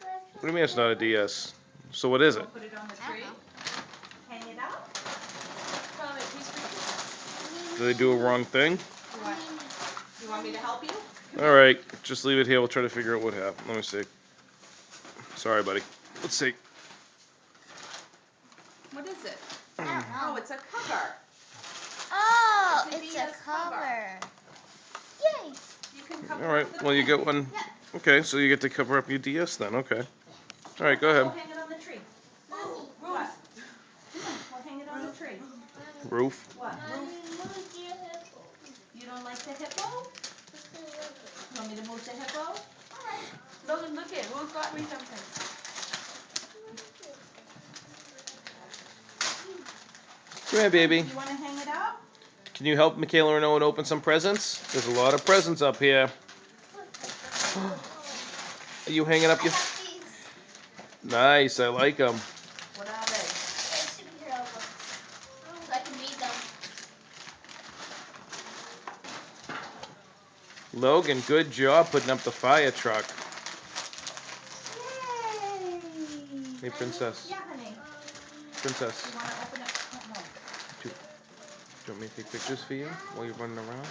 What do you mean it's not a DS? So what is it? Put it on the tree. Hang it up. Did they do a wrong thing? You want me to help you? All right, just leave it here. We'll try to figure out what happened. Let me see. Sorry, buddy. Let's see. What is it? Oh, it's a cover. Oh, It's a it's a DS cover. cover. Yay! You can cover All right. up the Well, you bin. get one. Okay, so you get to cover up your DS then. Okay. All right, go We'll ahead. hang it on the tree. What? We'll hang it on the tree. Roof. What? You don't like the hippo? You want me to move the hippo? All right. Look it. Who's got me something? Come here, baby. You want to hang it up? Can you help Michaela and Owen open some presents? There's a lot of presents up here. Are you hanging up your... Nice, I like them. What are they? Superhero books. So I can read them. Logan, good job putting up the fire truck. Yay! Hey, Princess. Yeah, honey. Princess, You want to open it? No. do you want me to take pictures for you while you're running around?